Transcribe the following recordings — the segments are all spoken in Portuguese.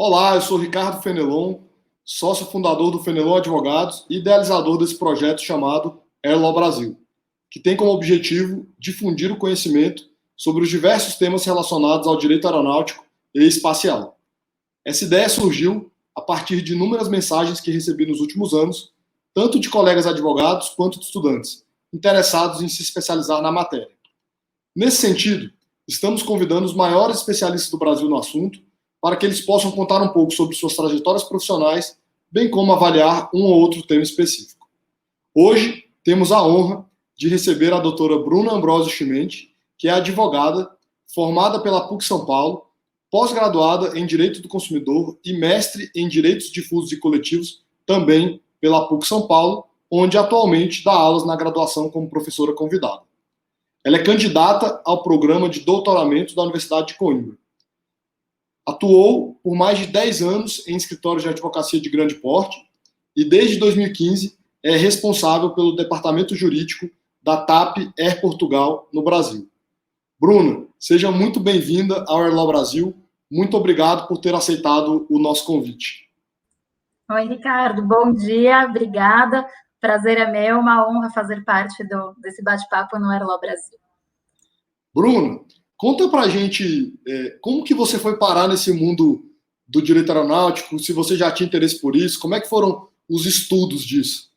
Olá, eu sou Ricardo Fenelon, sócio fundador do Fenelon Advogados e idealizador desse projeto chamado Airlaw Brasil, que tem como objetivo difundir o conhecimento sobre os diversos temas relacionados ao direito aeronáutico e espacial. Essa ideia surgiu a partir de inúmeras mensagens que recebi nos últimos anos, tanto de colegas advogados quanto de estudantes, interessados em se especializar na matéria. Nesse sentido, estamos convidando os maiores especialistas do Brasil no assunto para que eles possam contar um pouco sobre suas trajetórias profissionais, bem como avaliar um ou outro tema específico. Hoje, temos a honra de receber a doutora Bruna Ambrosio Chimente, que é advogada, formada pela PUC São Paulo, pós-graduada em Direito do Consumidor e mestre em Direitos Difusos e Coletivos, também pela PUC São Paulo, onde atualmente dá aulas na graduação como professora convidada. Ela é candidata ao programa de doutoramento da Universidade de Coimbra. Atuou por mais de 10 anos em escritórios de advocacia de grande porte e, desde 2015, é responsável pelo departamento jurídico da TAP Air Portugal no Brasil. Bruna, seja muito bem-vinda ao Airlaw Brasil. Muito obrigado por ter aceitado o nosso convite. Oi, Ricardo. Bom dia. Obrigada. Prazer é meu. Uma honra fazer parte desse bate-papo no Airlaw Brasil. Bruna, conta pra gente como que você foi parar nesse mundo do direito aeronáutico, se você já tinha interesse por isso, como é que foram os estudos disso?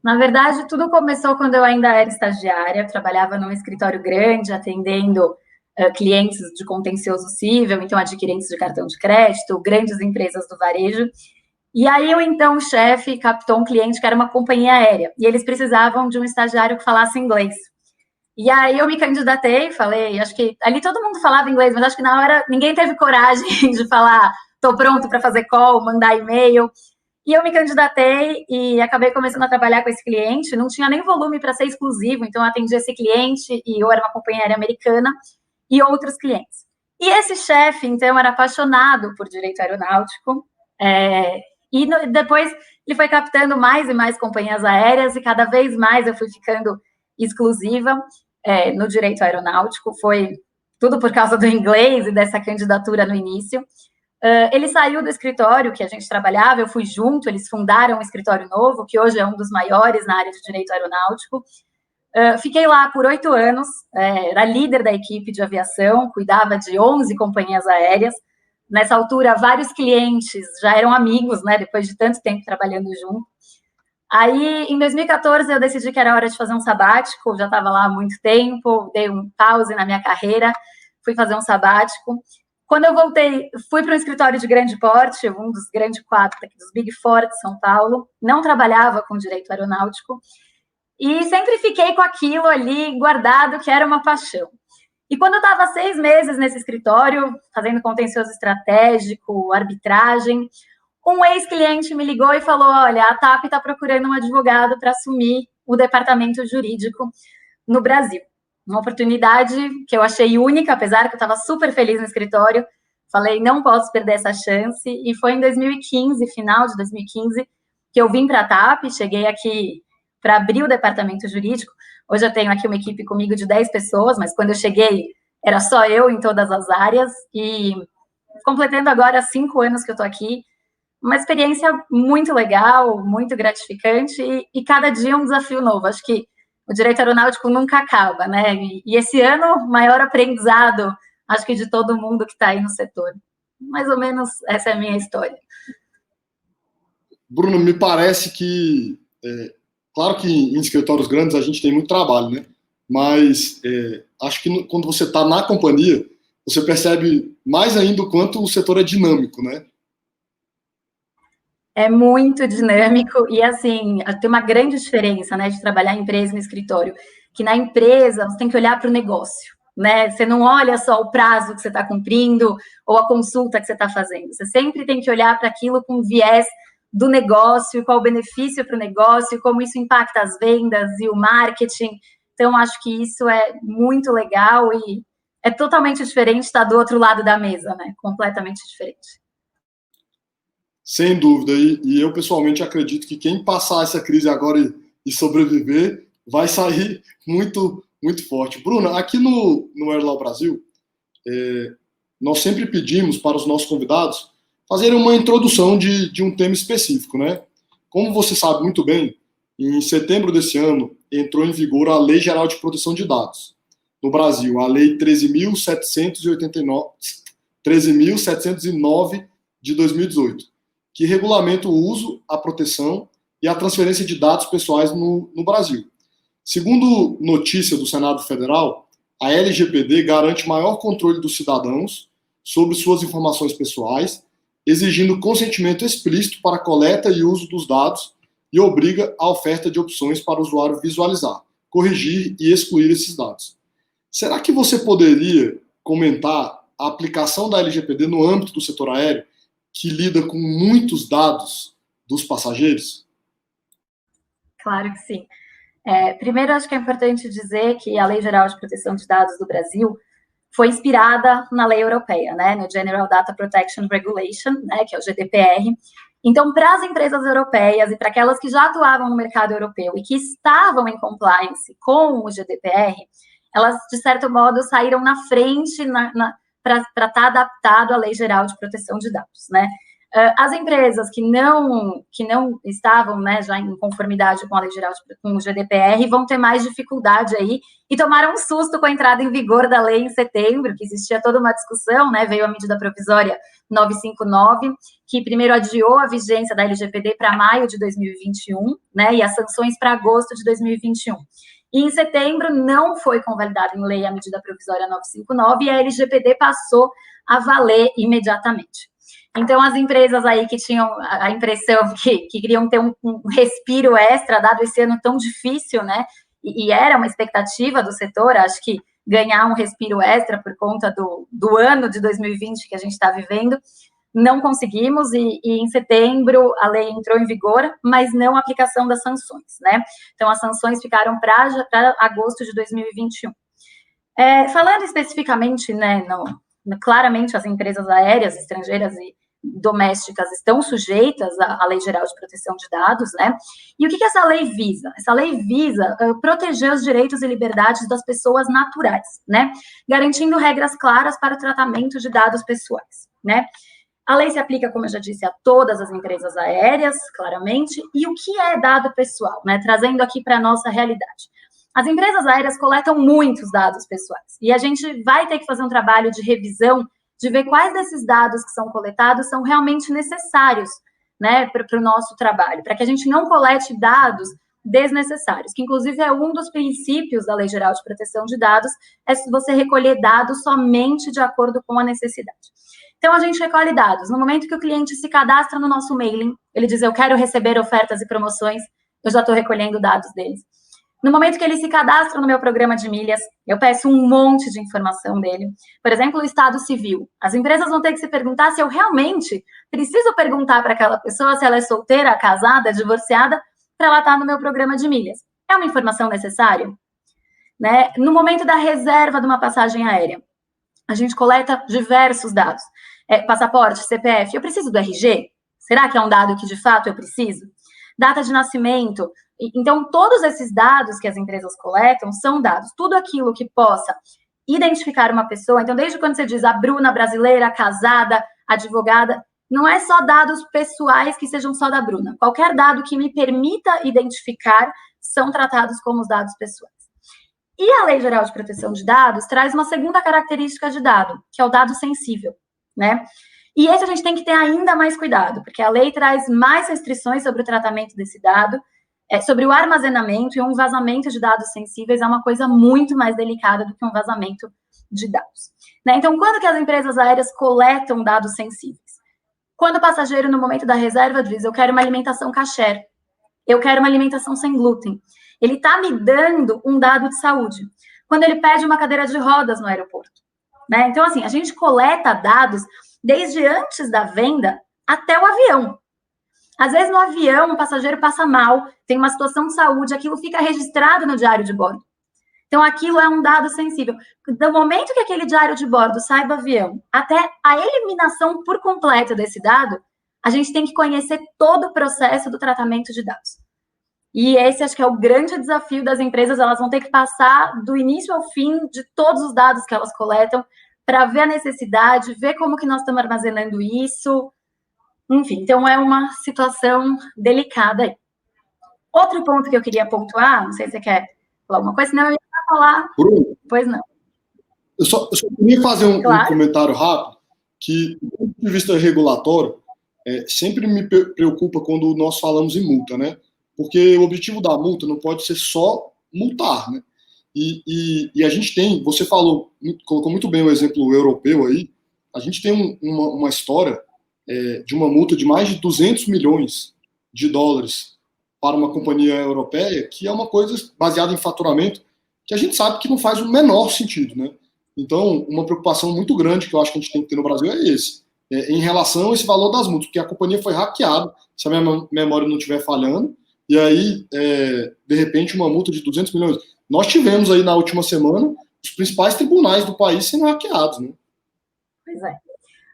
Na verdade, tudo começou quando eu ainda era estagiária, trabalhava num escritório grande, atendendo clientes de contencioso cível, então adquirentes de cartão de crédito, grandes empresas do varejo. E aí o então chefe captou um cliente que era uma companhia aérea, e eles precisavam de um estagiário que falasse inglês. E aí eu me candidatei, falei, acho que ali todo mundo falava inglês, mas acho que na hora ninguém teve coragem de falar, estou pronto para fazer call, mandar e-mail. E eu me candidatei e acabei começando a trabalhar com esse cliente, não tinha nem volume para ser exclusivo, então eu atendi esse cliente e eu era uma companhia aérea americana e outros clientes. E esse chefe, então, era apaixonado por direito aeronáutico, depois ele foi captando mais e mais companhias aéreas e cada vez mais eu fui ficando exclusiva no direito aeronáutico, foi tudo por causa do inglês e dessa candidatura no início. Ele saiu do escritório que a gente trabalhava, eu fui junto, eles fundaram um escritório novo, que hoje é um dos maiores na área de direito aeronáutico. Fiquei lá por 8 anos, era líder da equipe de aviação, cuidava de 11 companhias aéreas. Nessa altura, vários clientes já eram amigos, né, depois de tanto tempo trabalhando junto. Aí, em 2014, eu decidi que era hora de fazer um sabático, já estava lá há muito tempo, dei um pause na minha carreira, fui fazer um sabático. Quando eu voltei, fui para um escritório de grande porte, um dos grandes 4, dos Big Four de São Paulo, não trabalhava com direito aeronáutico, e sempre fiquei com aquilo ali guardado, que era uma paixão. E quando eu estava 6 meses nesse escritório, fazendo contencioso estratégico, arbitragem, um ex-cliente me ligou e falou, olha, a TAP está procurando um advogado para assumir o departamento jurídico no Brasil. Uma oportunidade que eu achei única, apesar que eu estava super feliz no escritório. Falei, não posso perder essa chance. E foi em 2015, final de 2015, que eu vim para a TAP, cheguei aqui para abrir o departamento jurídico. Hoje eu tenho aqui uma equipe comigo de 10 pessoas, mas quando eu cheguei, era só eu em todas as áreas. E completando agora 5 anos que eu estou aqui, uma experiência muito legal, muito gratificante e cada dia um desafio novo. Acho que o direito aeronáutico nunca acaba, né? E esse ano, maior aprendizado, acho que de todo mundo que está aí no setor. Mais ou menos essa é a minha história. Bruno, me parece que, claro que em escritórios grandes a gente tem muito trabalho, né? Mas acho que quando você está na companhia, você percebe mais ainda o quanto o setor é dinâmico, né? É muito dinâmico e, assim, tem uma grande diferença, né, de trabalhar em empresa e no escritório, que na empresa você tem que olhar para o negócio, né? Você não olha só o prazo que você está cumprindo ou a consulta que você está fazendo. Você sempre tem que olhar para aquilo com viés do negócio, qual o benefício para o negócio, como isso impacta as vendas e o marketing. Então, acho que isso é muito legal e é totalmente diferente estar do outro lado da mesa, né? Completamente diferente. Sem dúvida, e eu pessoalmente acredito que quem passar essa crise agora e sobreviver vai sair muito, muito forte. Bruna, aqui no Airlaw Brasil, nós sempre pedimos para os nossos convidados fazerem uma introdução de um tema específico, né? Como você sabe muito bem, em setembro desse ano entrou em vigor a Lei Geral de Proteção de Dados no Brasil, a Lei 13.709 de 2018, que regulamenta o uso, a proteção e a transferência de dados pessoais no Brasil. Segundo notícia do Senado Federal, a LGPD garante maior controle dos cidadãos sobre suas informações pessoais, exigindo consentimento explícito para a coleta e uso dos dados e obriga a oferta de opções para o usuário visualizar, corrigir e excluir esses dados. Será que você poderia comentar a aplicação da LGPD no âmbito do setor aéreo, que lida com muitos dados dos passageiros? Claro que sim. Primeiro, acho que é importante dizer que a Lei Geral de Proteção de Dados do Brasil foi inspirada na lei europeia, né, no General Data Protection Regulation, né, que é o GDPR. Então, para as empresas europeias e para aquelas que já atuavam no mercado europeu e que estavam em compliance com o GDPR, elas, de certo modo, saíram na frente para estar adaptado à Lei Geral de Proteção de Dados, né? As empresas que não estavam, né, já em conformidade com a Lei Geral, com o GDPR, vão ter mais dificuldade aí, e tomaram um susto com a entrada em vigor da lei em setembro, que existia toda uma discussão, né, veio a medida provisória 959, que primeiro adiou a vigência da LGPD para maio de 2021, né, e as sanções para agosto de 2021. E em setembro não foi convalidada em lei a medida provisória 959, e a LGPD passou a valer imediatamente. Então, as empresas aí que tinham a impressão que queriam ter um respiro extra, dado esse ano tão difícil, né? E era uma expectativa do setor, acho que ganhar um respiro extra por conta do ano de 2020 que a gente está vivendo, não conseguimos, e em setembro a lei entrou em vigor, mas não a aplicação das sanções, né? Então, as sanções ficaram para agosto de 2021. Falando especificamente, né, claramente as empresas aéreas estrangeiras e domésticas estão sujeitas à Lei Geral de Proteção de Dados, né? E o que essa lei visa? Essa lei visa proteger os direitos e liberdades das pessoas naturais, né? Garantindo regras claras para o tratamento de dados pessoais, né? A lei se aplica, como eu já disse, a todas as empresas aéreas, claramente, e o que é dado pessoal, né? Trazendo aqui para a nossa realidade. As empresas aéreas coletam muitos dados pessoais, e a gente vai ter que fazer um trabalho de revisão de ver quais desses dados que são coletados são realmente necessários, né, para o nosso trabalho, para que a gente não colete dados desnecessários, que inclusive é um dos princípios da Lei Geral de Proteção de Dados, é você recolher dados somente de acordo com a necessidade. Então, a gente recolhe dados. No momento que o cliente se cadastra no nosso mailing, ele diz, eu quero receber ofertas e promoções, eu já estou recolhendo dados deles. No momento que ele se cadastra no meu programa de milhas, eu peço um monte de informação dele. Por exemplo, o estado civil. As empresas vão ter que se perguntar se eu realmente preciso perguntar para aquela pessoa se ela é solteira, casada, divorciada, para ela estar no meu programa de milhas. É uma informação necessária? Né? No momento da reserva de uma passagem aérea, a gente coleta diversos dados. Passaporte, CPF, eu preciso do RG? Será que é um dado que de fato eu preciso? Data de nascimento. Então, todos esses dados que as empresas coletam são dados. Tudo aquilo que possa identificar uma pessoa. Então, desde quando você diz a Bruna brasileira, casada, advogada, não é só dados pessoais que sejam só da Bruna. Qualquer dado que me permita identificar são tratados como os dados pessoais. E a Lei Geral de Proteção de Dados traz uma segunda característica de dado, que é o dado sensível, né? E esse a gente tem que ter ainda mais cuidado, porque a lei traz mais restrições sobre o tratamento desse dado, sobre o armazenamento, e um vazamento de dados sensíveis é uma coisa muito mais delicada do que um vazamento de dados, né? Então, quando que as empresas aéreas coletam dados sensíveis? Quando o passageiro, no momento da reserva, diz, eu quero uma alimentação kasher, eu quero uma alimentação sem glúten. Ele está me dando um dado de saúde. Quando ele pede uma cadeira de rodas no aeroporto, né? Então, assim, a gente coleta dados desde antes da venda até o avião. Às vezes, no avião, o passageiro passa mal, tem uma situação de saúde, aquilo fica registrado no diário de bordo. Então, aquilo é um dado sensível. Do momento que aquele diário de bordo sai do avião até a eliminação por completo desse dado, a gente tem que conhecer todo o processo do tratamento de dados. E esse acho que é o grande desafio das empresas, elas vão ter que passar do início ao fim de todos os dados que elas coletam para ver a necessidade, ver como que nós estamos armazenando isso. Enfim, então é uma situação delicada aí. Outro ponto que eu queria pontuar, não sei se você quer falar alguma coisa, senão eu ia falar. Bruno, Pois não. eu só queria fazer um Claro. comentário rápido, que, do ponto de vista regulatório, sempre me preocupa quando nós falamos em multa, né? Porque o objetivo da multa não pode ser só multar, né? E a gente tem, você colocou muito bem o exemplo europeu aí, a gente tem uma história de uma multa de mais de 200 milhões de dólares para uma companhia europeia, que é uma coisa baseada em faturamento que a gente sabe que não faz o menor sentido, né? Então, uma preocupação muito grande que eu acho que a gente tem que ter no Brasil é esse, em relação a esse valor das multas, porque a companhia foi hackeada, se a minha memória não estiver falhando, e aí, de repente, uma multa de 200 milhões. Nós tivemos aí na última semana os principais tribunais do país sendo hackeados, né? Pois é.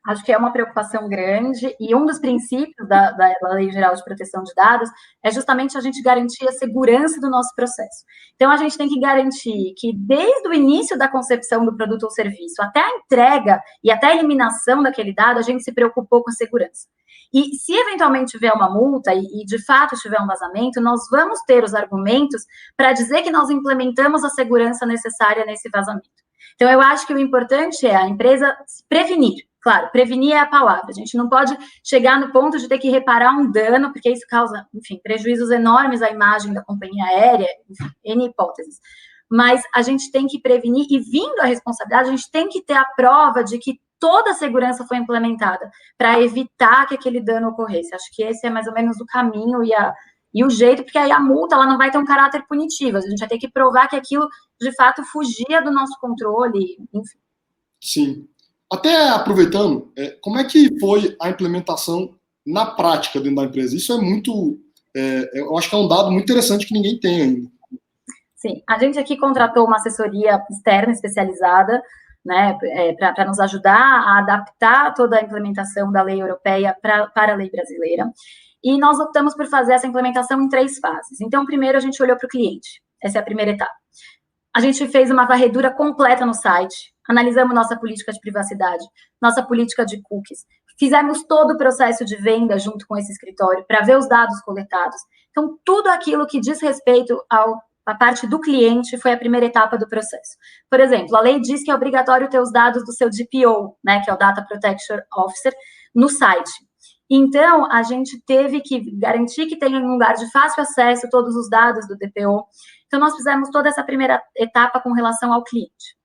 Acho que é uma preocupação grande, e um dos princípios da Lei Geral de Proteção de Dados é justamente a gente garantir a segurança do nosso processo. Então, a gente tem que garantir que, desde o início da concepção do produto ou serviço, até a entrega e até a eliminação daquele dado, a gente se preocupou com a segurança. E se eventualmente tiver uma multa e de fato tiver um vazamento, nós vamos ter os argumentos para dizer que nós implementamos a segurança necessária nesse vazamento. Então, eu acho que o importante é a empresa se prevenir. Claro, prevenir é a palavra. A gente não pode chegar no ponto de ter que reparar um dano, porque isso causa, enfim, prejuízos enormes à imagem da companhia aérea, enfim, N hipóteses. Mas a gente tem que prevenir, e vindo a responsabilidade, a gente tem que ter a prova de que toda a segurança foi implementada para evitar que aquele dano ocorresse. Acho que esse é mais ou menos o caminho e o jeito, porque aí a multa ela não vai ter um caráter punitivo. A gente vai ter que provar que aquilo, de fato, fugia do nosso controle, enfim. Sim. Até aproveitando, como é que foi a implementação na prática dentro da empresa? Isso é muito, eu acho que é um dado muito interessante que ninguém tem ainda. Sim, a gente aqui contratou uma assessoria externa especializada, né, para nos ajudar a adaptar toda a implementação da lei europeia para a lei brasileira. E nós optamos por fazer essa implementação em 3 fases. Então, primeiro a gente olhou para o cliente, essa é a primeira etapa. A gente fez uma varredura completa no site, analisamos nossa política de privacidade, nossa política de cookies, fizemos todo o processo de venda junto com esse escritório para ver os dados coletados. Então, tudo aquilo que diz respeito à parte do cliente foi a primeira etapa do processo. Por exemplo, a lei diz que é obrigatório ter os dados do seu DPO, né, que é o Data Protection Officer, no site. Então, a gente teve que garantir que tenha um lugar de fácil acesso todos os dados do DPO. Então, nós fizemos toda essa primeira etapa com relação ao cliente.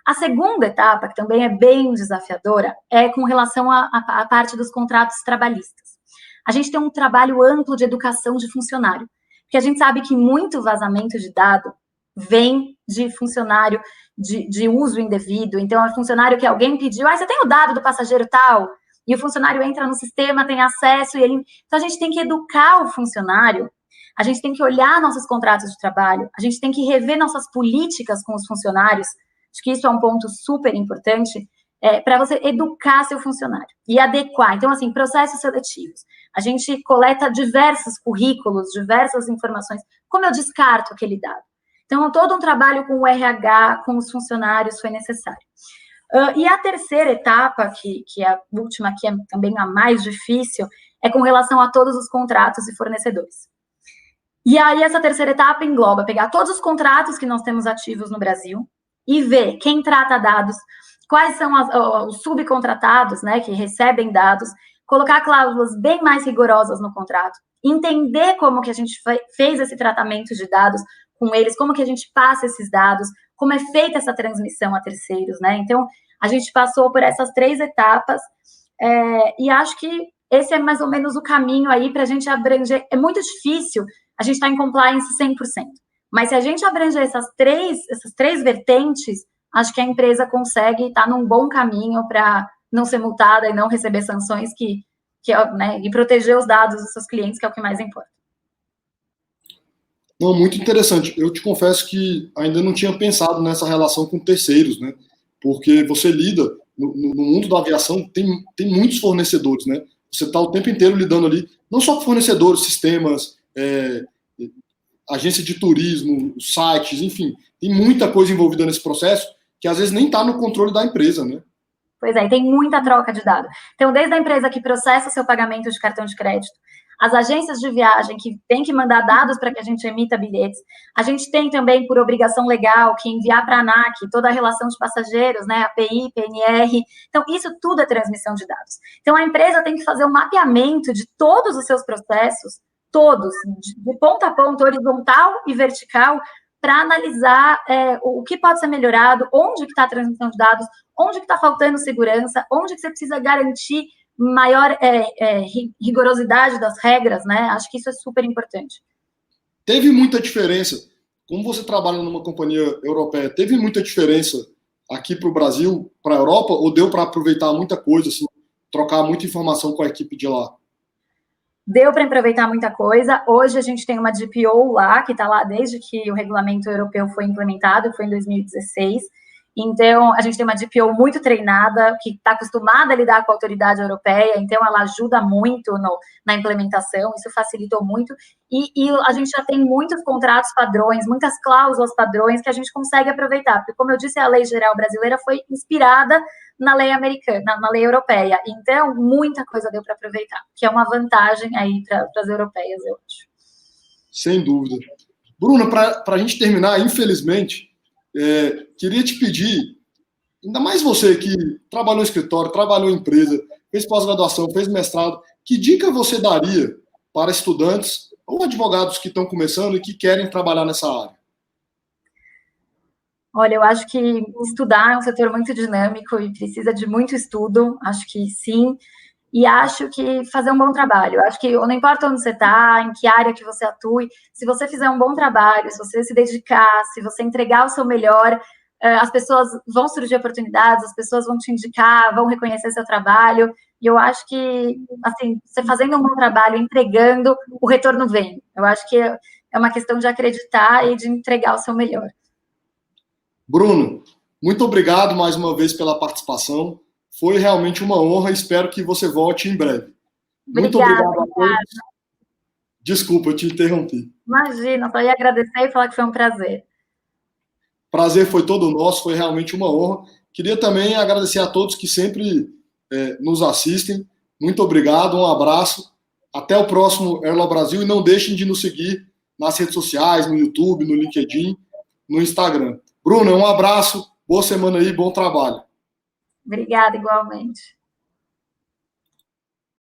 A segunda etapa, que também é bem desafiadora, é com relação à parte dos contratos trabalhistas. A gente tem um trabalho amplo de educação de funcionário, porque a gente sabe que muito vazamento de dado vem de funcionário de uso indevido. Então, é funcionário que alguém pediu, você tem o dado do passageiro tal? E o funcionário entra no sistema, tem acesso, e ele... Então, a gente tem que educar o funcionário, a gente tem que olhar nossos contratos de trabalho, a gente tem que rever nossas políticas com os funcionários. Acho que isso é um ponto super importante, para você educar seu funcionário e adequar. Então, assim, processos seletivos. A gente coleta diversos currículos, diversas informações. Como eu descarto aquele dado? Então, todo um trabalho com o RH, com os funcionários foi necessário. E a terceira etapa, que é a última, que é também a mais difícil, é com relação a todos os contratos e fornecedores. E aí, essa terceira etapa engloba pegar todos os contratos que nós temos ativos no Brasil e ver quem trata dados, quais são os subcontratados, né, que recebem dados, colocar cláusulas bem mais rigorosas no contrato, entender como que a gente fez esse tratamento de dados com eles, como que a gente passa esses dados, como é feita essa transmissão a terceiros, né? Então, a gente passou por essas 3 etapas, e acho que esse é mais ou menos o caminho aí para a gente abranger. É muito difícil a gente estar em compliance 100%, mas se a gente abranger essas três vertentes, acho que a empresa consegue estar num bom caminho para não ser multada e não receber sanções né, e proteger os dados dos seus clientes, que é o que mais importa. Não, muito interessante. Eu te confesso que ainda não tinha pensado nessa relação com terceiros, né? Porque você lida, no mundo da aviação, tem muitos fornecedores, né? Você está o tempo inteiro lidando ali, não só com fornecedores, sistemas, agência de turismo, sites, enfim, tem muita coisa envolvida nesse processo que às vezes nem está no controle da empresa, né? Pois é, e tem muita troca de dados. Então, desde a empresa que processa seu pagamento de cartão de crédito, as agências de viagem que têm que mandar dados para que a gente emita bilhetes, a gente tem também, por obrigação legal, que enviar para a ANAC toda a relação de passageiros, né, API, PNR. Então, isso tudo é transmissão de dados. Então, a empresa tem que fazer um mapeamento de todos os seus processos, todos, de ponta a ponta, horizontal e vertical, para analisar o que pode ser melhorado, onde que está a transmissão de dados, onde que está faltando segurança, onde que você precisa garantir maior rigorosidade das regras, né? Acho que isso é super importante. Teve muita diferença, como você trabalha numa companhia europeia, teve muita diferença aqui para o Brasil, para a Europa, ou deu para aproveitar muita coisa, assim, trocar muita informação com a equipe de lá? Deu para aproveitar muita coisa. Hoje a gente tem uma DPO lá, que está lá desde que o regulamento europeu foi implementado, foi em 2016. Então, a gente tem uma DPO muito treinada, que está acostumada a lidar com a autoridade europeia, então ela ajuda muito na implementação, isso facilitou muito, e a gente já tem muitos contratos padrões, muitas cláusulas padrões que a gente consegue aproveitar, porque, como eu disse, a lei geral brasileira foi inspirada na lei americana, na lei europeia, então muita coisa deu para aproveitar, que é uma vantagem aí para as europeias, eu acho. Sem dúvida. Bruna, para a gente terminar, infelizmente, queria te pedir, ainda mais você que trabalhou em escritório, trabalhou em empresa, fez pós-graduação, fez mestrado, que dica você daria para estudantes ou advogados que estão começando e que querem trabalhar nessa área? Olha, eu acho que estudar é um setor muito dinâmico e precisa de muito estudo, acho que sim, e acho que fazer um bom trabalho. Acho que não importa onde você está, em que área que você atue, se você fizer um bom trabalho, se você se dedicar, se você entregar o seu melhor, as pessoas vão surgir oportunidades, as pessoas vão te indicar, vão reconhecer seu trabalho, e eu acho que, assim, você fazendo um bom trabalho, entregando, o retorno vem. Eu acho que é uma questão de acreditar e de entregar o seu melhor. Bruno, muito obrigado mais uma vez pela participação. Foi realmente uma honra. Espero que você volte em breve. Muito obrigado a todos. Desculpa, eu te interrompi. Imagina, só ia agradecer e falar que foi um prazer. Prazer foi todo nosso, foi realmente uma honra. Queria também agradecer a todos que sempre nos assistem. Muito obrigado, um abraço. Até o próximo Erlo Brasil e não deixem de nos seguir nas redes sociais, no YouTube, no LinkedIn, no Instagram. Bruno, um abraço, boa semana aí, bom trabalho. Obrigada, igualmente.